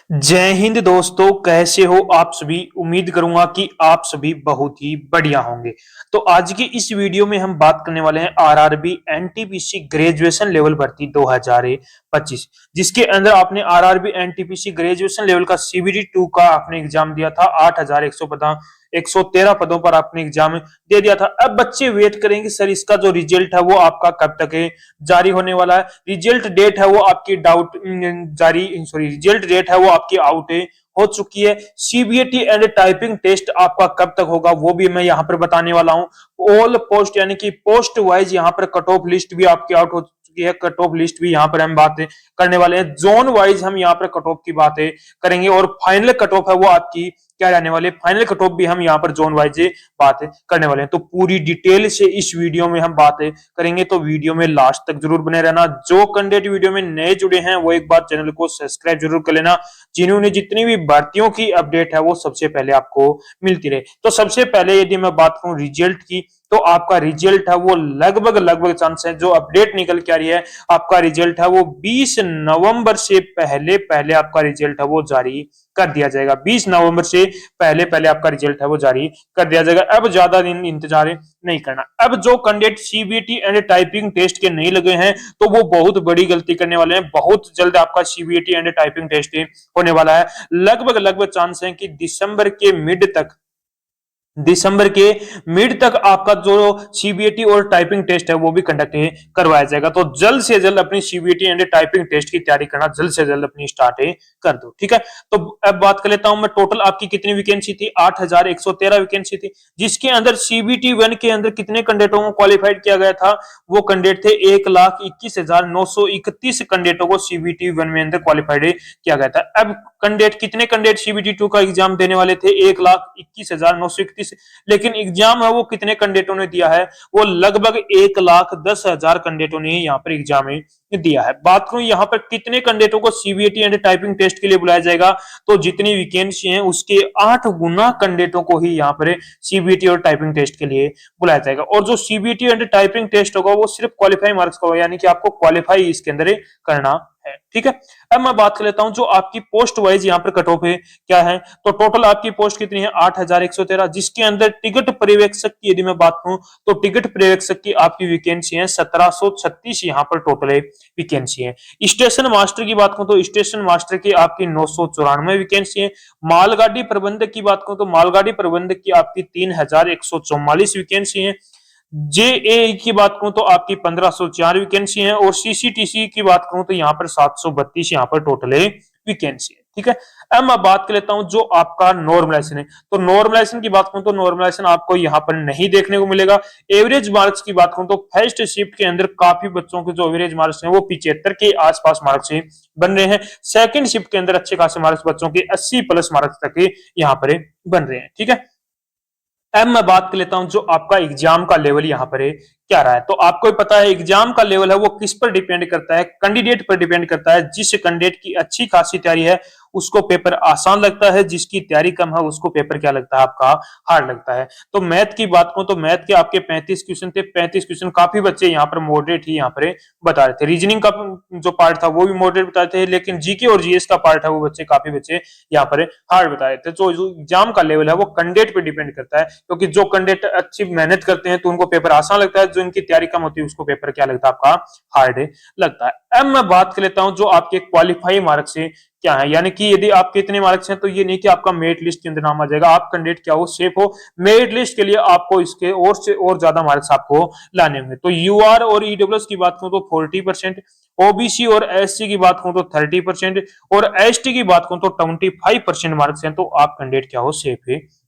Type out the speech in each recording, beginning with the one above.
जय हिंद दोस्तों, कैसे हो आप सभी। उम्मीद करूंगा कि आप सभी बहुत ही बढ़िया होंगे। तो आज की इस वीडियो में हम बात करने वाले हैं आरआरबी एनटीपीसी ग्रेजुएशन लेवल भर्ती 2025, जिसके अंदर आपने आरआरबी एनटीपीसी ग्रेजुएशन लेवल का सीबीटी 2 का आपने एग्जाम दिया था। 8,113 पदों पर आपने एग्जाम दे दिया था। अब बच्चे वेट करेंगे सर इसका जो रिजल्ट है वो आपका कब तक है जारी होने वाला है। रिजल्ट डेट है वो आपकी रिजल्ट डेट है वो आपकी आउट हो चुकी है। सीबीएटी एंड टाइपिंग टेस्ट आपका कब तक होगा वो भी मैं यहाँ पर बताने वाला हूँ। ऑल पोस्ट यानी कि पोस्ट वाइज यहाँ पर कट ऑफ लिस्ट भी आपकी आउट हो चुकी है। कट ऑफ लिस्ट भी यहाँ पर हम बातें करने वाले हैं। जोन वाइज हम यहाँ पर कट ऑफ की बातें करेंगे और फाइनल कट ऑफ है वो आपकी क्या रहने वाले। फाइनल कट ऑफ भी हम यहाँ पर जोन वाइज बातें करने वाले हैं। तो पूरी डिटेल से इस वीडियो में हम बातें करेंगे, तो वीडियो में लास्ट तक जरूर बने रहना। जो कैंडिडेट वीडियो में नए जुड़े हैं वो एक बार चैनल को सब्सक्राइब जरूर कर लेना, जिन्होंने जितनी भी भर्तियों की अपडेट है वो सबसे पहले आपको मिलती रहे। तो सबसे पहले यदि मैं बात करूं रिजल्ट की, तो आपका रिजल्ट है वो लगभग चांस है जो अपडेट निकल के आ रही है, आपका रिजल्ट है वो 20 नवंबर से पहले पहले आपका रिजल्ट है वो जारी कर दिया जाएगा। 20 नवंबर से पहले पहले आपका रिजल्ट है वो जारी कर दिया जाएगा। अब ज्यादा दिन इंतजार नहीं करना। अब जो candidate CBT and typing test के नहीं लगे हैं तो वो बहुत बड़ी गलती करने वाले हैं। बहुत जल्द आपका सीबीटी एंड टाइपिंग टेस्ट होने वाला है। लगभग चांस है कि दिसंबर के मिड तक आपका जो सीबीएटी और टाइपिंग टेस्ट है वो भी कंडक्ट करवाया जाएगा। तो जल्द से जल्द अपनी सीबीएटी एंड टाइपिंग टेस्ट की तैयारी करना जल्द से जल्द अपनी स्टार्ट कर दो, ठीक है। तो अब बात कर लेता हूं मैं, टोटल आपकी कितनी वैकेंसी थी। 8,113 वैकेंसी थी, जिसके अंदर सीबीटी 1 के अंदर कितने कैंडिडेटों को क्वालिफाइड किया गया था। वो कैंडिडेट थे 1,21,931 कैंडिडेटों को सीबीटी 1 में अंदर क्वालिफाइड किया गया था। अब कैंडिडेट कितने कैंडिडेट सीबीटी 2 का एग्जाम देने वाले थे, 1,21,931, लेकिन एग्जाम है वो कितने कैंडिडेटों ने दिया है, वो लगभग 1,10,000 कैंडिडेटों ने यहाँ पर एग्जाम दिया है। बात करूं यहाँ पर कितने कैंडिडेटों को सीबीएटी एंड टाइपिंग टेस्ट के लिए बुलाया जाएगा, तो जितनी वैकेंसी है उसके 8 गुना कैंडिडेटों को ही यहाँ पर सीबीएटी और टाइपिंग टेस्ट के लिए बुलाया जाएगा। और जो सीबीएटी एंड टाइपिंग टेस्ट होगा वो सिर्फ क्वालिफाई मार्क्स का होगा, यानी कि आपको क्वालिफाई इसके अंदर करना है, ठीक है। अब मैं बात कर लेता हूं जो आपकी पोस्ट वाइज यहाँ पर कट ऑफ है क्या है। तो टोटल आपकी पोस्ट कितनी है, 8,113, जिसके अंदर टिकट पर्यवेक्षक की यदि मैं बात करूं तो टिकट पर्यवेक्षक की आपकी वैकेंसी है 1736 यहाँ पर टोटल वैकेंसी है। स्टेशन मास्टर की बात करूं तो स्टेशन मास्टर की आपकी 994 वैकेंसी है। मालगाड़ी प्रबंधक की बात करूं तो मालगाड़ी प्रबंधक की आपकी 3,144 वैकेंसी है। जेए की बात करूं तो आपकी 1504 वैकेंसी है और सीसीटीसी की बात करूं तो यहाँ पर 732 यहाँ पर टोटल वैकेंसी है, ठीक है। अब मैं बात कर लेता हूं जो आपका नॉर्मलाइजेशन है। तो नॉर्मलाइजेशन की बात करूं तो नॉर्मलाइजेशन आपको यहाँ पर नहीं देखने को मिलेगा। एवरेज मार्क्स की बात करूं तो फर्स्ट शिफ्ट के अंदर काफी बच्चों के जो एवरेज मार्क्स हैं वो 75 के आसपास मार्क्स बन रहे हैं। सेकंड शिफ्ट के अंदर अच्छे खासे मार्क्स बच्चों के 80 प्लस मार्क्स तक यहाँ पर बन रहे हैं, ठीक है। अब मैं बात कर लेता हूं जो आपका एग्जाम का लेवल यहाँ पर क्या रहा है। तो आपको पता है एग्जाम का लेवल है वो किस पर डिपेंड करता है, कैंडिडेट पर डिपेंड करता है। जिस कैंडिडेट की अच्छी खासी तैयारी है उसको पेपर आसान लगता है, जिसकी तैयारी कम है उसको पेपर क्या लगता है, आपका हार्ड लगता है। तो मैथ की बात करूं तो मैथ के आपके 35 क्वेश्चन थे। 35 क्वेश्चन काफी बच्चे यहाँ पर मॉडरेट ही यहाँ पर बता रहे थे। रीजनिंग का जो पार्ट था वो भी मॉडरेट बता रहे थे, लेकिन जीके और जीएस का पार्ट है वो काफी बच्चे यहाँ पर हार्ड बता रहे थे। तो जो एग्जाम का लेवल है वो कैंडिडेट पर डिपेंड करता है, क्योंकि जो कैंडिडेट अच्छी मेहनत करते हैं तो उनको पेपर आसान लगता है, जो इनकी तैयारी कम होती है उसको पेपर क्या लगता है, आपका हार्ड लगता है। अब मैं बात कर लेता हूं जो आपके क्वालिफाई मार्क्स से क्या है, यानी कि यदि आपके इतने मार्क्स हैं तो ये नहीं कि आपका मेरिट लिस्ट के अंदर नाम आ जाएगा। आप कैंडिडेट क्या हो, सेफ हो। मेरिट लिस्ट के लिए आपको इसके और से और ज्यादा मार्क्स आपको लाने होंगे। तो यूआर और ईडब्ल्यूएस की बात करूं तो 40%, ओबीसी और एससी की बात करूं तो 30% और एसटी की बात करूं तो 25% मार्क्स हैं। तो आप कैंडिडेट क्या हो, सेफ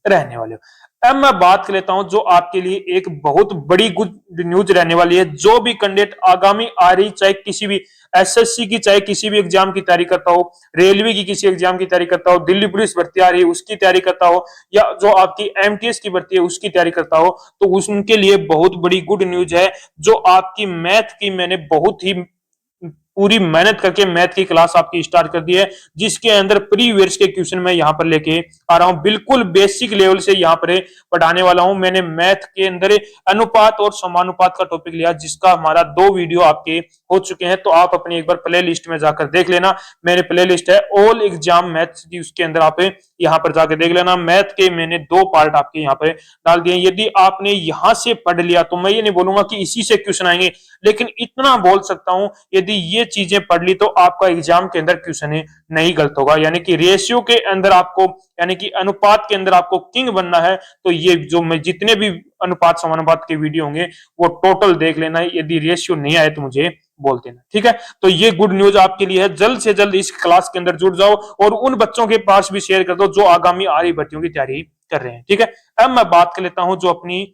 रहने वाले हो। अब मैं बात कर लेता हूं जो आपके लिए एक बहुत बड़ी गुड न्यूज रहने वाली है। जो भी कैंडिडेट आगामी आ रही, चाहे किसी भी एसएससी की, चाहे किसी भी एग्जाम की तैयारी करता हो, रेलवे की किसी एग्जाम की तैयारी करता हो, दिल्ली पुलिस भर्ती आ रही है उसकी तैयारी करता हो, या जो आपकी एमटीएस की भर्ती है उसकी तैयारी करता हो, तो उनके लिए बहुत बड़ी गुड न्यूज है। जो आपकी मैथ की मैंने बहुत ही पूरी मेहनत करके मैथ की क्लास आपकी स्टार्ट कर दी है, जिसके अंदर प्रीवियस के क्वेश्चन मैं यहाँ पर लेके आ रहा हूँ। बिल्कुल बेसिक लेवल से यहाँ पर पढ़ाने वाला हूँ। मैंने मैथ के अंदर अनुपात और समानुपात का टॉपिक लिया, जिसका हमारा 2 वीडियो आपके हो चुके हैं, तो आप अपनी एक बार प्ले लिस्ट में जाकर देख लेना। मेरे प्ले लिस्ट है ऑल एग्जाम मैथ्स की, उसके अंदर आप यहाँ पर जाकर देख लेना। मैथ के मैंने 2 पार्ट आपके यहाँ पर डाल दिए। यदि आपने यहाँ से पढ़ लिया तो मैं ये नहीं बोलूंगा कि इसी से क्वेश्चन आएंगे, लेकिन इतना बोल सकता हूं यदि ये चीजें पढ़ ली तो आपका एग्जाम के अंदर क्वेश्चन नहीं गलत होगा। यानी कि रेशियो के अंदर आपको, यानी कि अनुपात के अंदर आपको किंग बनना है, तो ये जो मैं जितने भी अनुपात समानुपात के वीडियो होंगे वो टोटल देख लेना। यदि रेशियो नहीं आए तो मुझे बोल देना, ठीक है। तो ये गुड न्यूज आपके लिए है। जल्द से जल्द इस क्लास के अंदर जुड़ जाओ और उन बच्चों के पास भी शेयर कर दो जो आगामी आ रही भर्तियों की तैयारी कर रहे हैं, ठीक है। अब मैं बात कर लेता हूं जो अपनी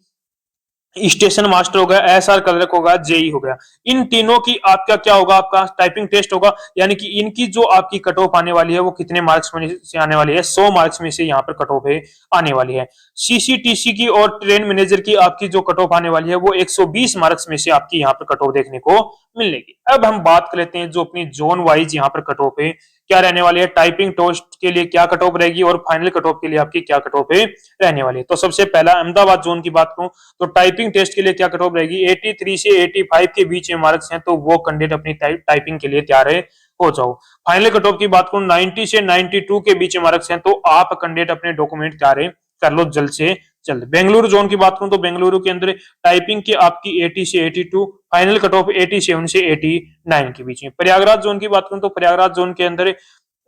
स्टेशन मास्टर हो गया, एसआर क्लर्क होगा, जेई हो गया, इन तीनों की आपका क्या होगा, आपका टाइपिंग टेस्ट होगा। यानी कि इनकी जो आपकी कट ऑफ आने वाली है वो कितने मार्क्स में से आने वाली है, 100 मार्क्स में से यहाँ पर कट ऑफ आने वाली है। सीसीटीसी की और ट्रेन मैनेजर की आपकी जो कट ऑफ आने वाली है वो 120 मार्क्स में से आपकी यहाँ पर कट ऑफ देखने को मिलेगी। अब हम बात कर लेते हैं जो अपनी जोन वाइज यहाँ पर कट ऑफ है क्या रहने वाली है, टाइपिंग टेस्ट के लिए क्या कट ऑफ रहेगी और फाइनल कट ऑफ के लिए आपकी क्या कट ऑफ रहने वाली है। तो सबसे पहला अहमदाबाद जोन की बात करूं तो टाइपिंग टेस्ट के लिए क्या कट ऑफ रहेगी, 83 से 85 के बीच में मार्क्स हैं तो वो कैंडिडेट अपनी टाइपिंग के लिए तैयार है, हो जाओ। फाइनल कट ऑफ की बात करूं 90 से 92 के बीच में मार्क्स हैं तो आप कैंडिडेट अपने डॉक्यूमेंट तैयार कर लो जल्द से जल्द। बेंगलुरु जोन की बात करूं तो बेंगलुरु के अंदर टाइपिंग की आपकी 80 से 82, फाइनल कट ऑफ 87 से 89 के बीच में। प्रयागराज जोन की बात करूं तो प्रयागराज जोन के अंदर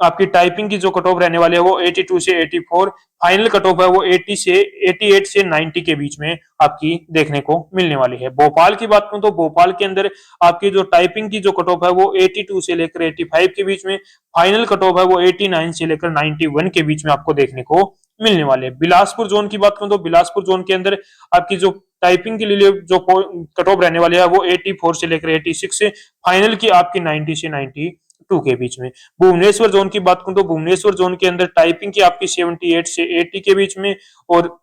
आपकी टाइपिंग की जो कट ऑफ रहने वाली है वो 82 से 84, फाइनल कट ऑफ है वो 80 से 88 से 90 के बीच में आपकी देखने को मिलने वाली है। भोपाल की बात करूं तो भोपाल के अंदर आपकी जो टाइपिंग की जो कट ऑफ है वो 82 से लेकर 85 के बीच में, फाइनल कट ऑफ है वो 89 से लेकर 91 के बीच में आपको देखने को मिलने वाले। बिलासपुर जोन की बात करूं तो बिलासपुर जोन के अंदर आपकी जो टाइपिंग के लिए जो कट ऑफ रहने वाली है वो 84 से लेकर 86 से, फाइनल की आपकी 90 से 92 के बीच में। भुवनेश्वर जोन की बात करूं तो भुवनेश्वर जोन के अंदर टाइपिंग की आपकी 78 से 80 के बीच में और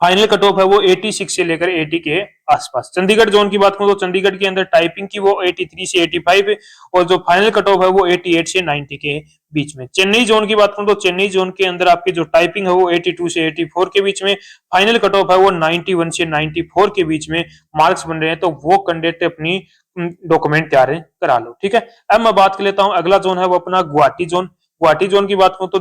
फाइनल कट ऑफ है वो 86 से लेकर 80 के आसपास। चंडीगढ़ जोन की बात करूं तो चंडीगढ़ के अंदर टाइपिंग की वो 83 से 85 है और जो फाइनल कट ऑफ है वो 88 से 90 के बीच में। चेन्नई जोन की बात करूं तो चेन्नई जोन के अंदर आपकी जो टाइपिंग है वो 82 से 84 के बीच में, फाइनल कट ऑफ है वो 91 से 94 के बीच में मार्क्स बन रहे हैं तो वो कैंडिडेट अपनी डॉक्यूमेंट तैयार करा लो, ठीक है। अब मैं बात कर लेता हूं अगला जोन है वो अपना गुवाहाटी जोन। गुवाहाटी जोन की बात करूं तो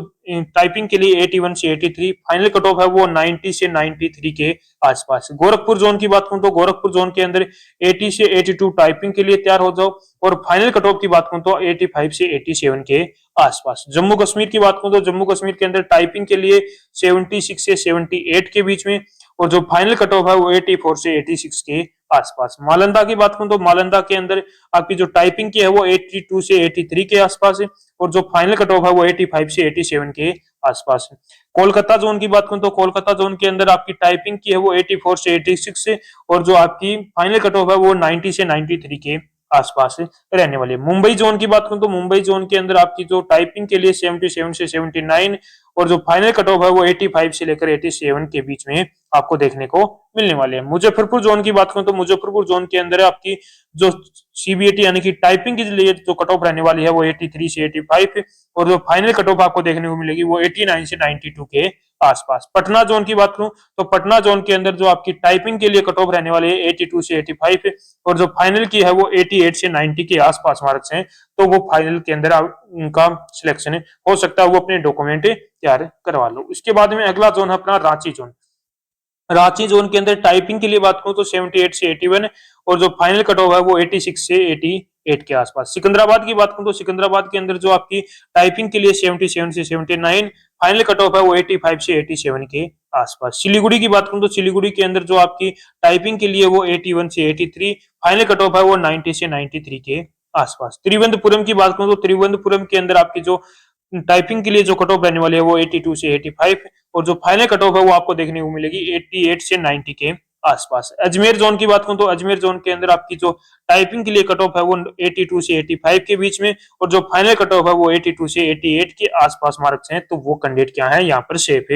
टाइपिंग के लिए 81 से 83, फाइनल कट ऑफ है वो 90 से 93 के आसपास। गोरखपुर जोन की बात करूं तो गोरखपुर जोन के अंदर 80 से 82 टाइपिंग के लिए तैयार हो जाओ और फाइनल कट ऑफ की बात करूं तो 85 से 87 के आसपास। जम्मू कश्मीर की बात करूं तो जम्मू कश्मीर के अंदर टाइपिंग के लिए 76 से 78 के बीच में और जो फाइनल कट ऑफ है वो 84 से 86 के आसपास। नालंदा की बात करूं तो नालंदा के अंदर आपकी जो टाइपिंग की है वो 82 से 83 के आसपास है और जो फाइनल कट ऑफ है वो 85 से 87 के आसपास है। कोलकाता जोन की बात करूं तो कोलकाता जोन के अंदर आपकी टाइपिंग की है वो 84 से 86 से और जो आपकी फाइनल कट ऑफ है वो 90 से 93 के आसपास रहने वाली है। मुंबई जोन की बात करूं तो मुंबई जोन के अंदर आपकी जो टाइपिंग के लिए 77 से 79 और जो फाइनल कट ऑफ है वो 85 से लेकर 87 के बीच में आपको देखने को मिलने वाले हैं। मुजफ्फरपुर जोन की बात करूं तो मुजफ्फरपुर जोन के अंदर आपकी जो सीबीएटी यानी कि टाइपिंग के लिए जो कट ऑफ रहने वाली है वो 83 से 85 और जो फाइनल कट ऑफ आपको देखने को मिलेगी वो 89 से 92 के आसपास। पटना जोन की बात करूं तो पटना जोन के अंदर जो आपकी टाइपिंग के लिए कट ऑफ रहने वाली है 82 से 85 और जो फाइनल की है वो 88 से 90 के आसपास मार्क्स हैं तो वो फाइनल के अंदर उनका सिलेक्शन हो सकता है, वो अपने डॉक्यूमेंट तैयार करवा लो। इसके बाद में अगला जोन है अपना रांची जोन। रांची जोन के अंदर टाइपिंग के लिए बात करूं तो 78 से 81 और जो फाइनल कट ऑफ है वो 86 से 88 के आसपास। सिकंदराबाद की बात करूं तो सिकंदराबाद के अंदर जो आपकी टाइपिंग के लिए 77 से 79, फाइनल कट ऑफ है वो 85 से 87 के आसपास। सिलीगुड़ी की बात करूं तो सिलीगुड़ी के अंदर जो आपकी टाइपिंग के लिए वो 81 से 83, फाइनल कट ऑफ है वो 90 से 93 के आसपास। त्रिवेंद्रपुरम की बात करूं तो त्रिवेंद्रपुरम के अंदर आपकी जो टाइपिंग के लिए जो कट ऑफ रहने वाली है वो 82 से 85 और जो फाइनल कट ऑफ है वो आपको देखने को मिलेगी 88 से 90 के आसपास। अजमेर जोन की बात करूं तो अजमेर जोन के अंदर आपकी जो टाइपिंग के लिए कट ऑफ है वो 82 से 85 के बीच में और जो फाइनल कट ऑफ है वो 82 से 88 के आसपास मार्क्स हैं तो वो कैंडिडेट क्या है यहाँ पर सेफ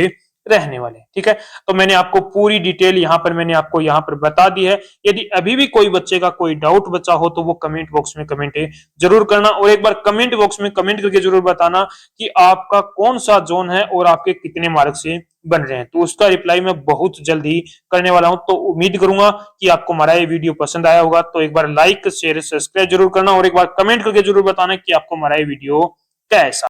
रहने वाले। ठीक है, तो मैंने आपको पूरी डिटेल यहाँ पर मैंने आपको यहाँ पर बता दी है। यदि अभी भी कोई बच्चे का कोई डाउट बचा हो तो वो कमेंट बॉक्स में कमेंट जरूर करना, और एक बार कमेंट बॉक्स में कमेंट करके जरूर बताना कि आपका कौन सा जोन है और आपके कितने मार्क्स से बन रहे हैं। तो उसका रिप्लाई मैं बहुत जल्द ही करने वाला हूं। तो उम्मीद करूंगा कि आपको हमारा ये वीडियो पसंद आया होगा। तो एक बार लाइक शेयर सब्सक्राइब जरूर करना और एक बार कमेंट करके जरूर बताना कि आपको हमारा ये वीडियो कैसा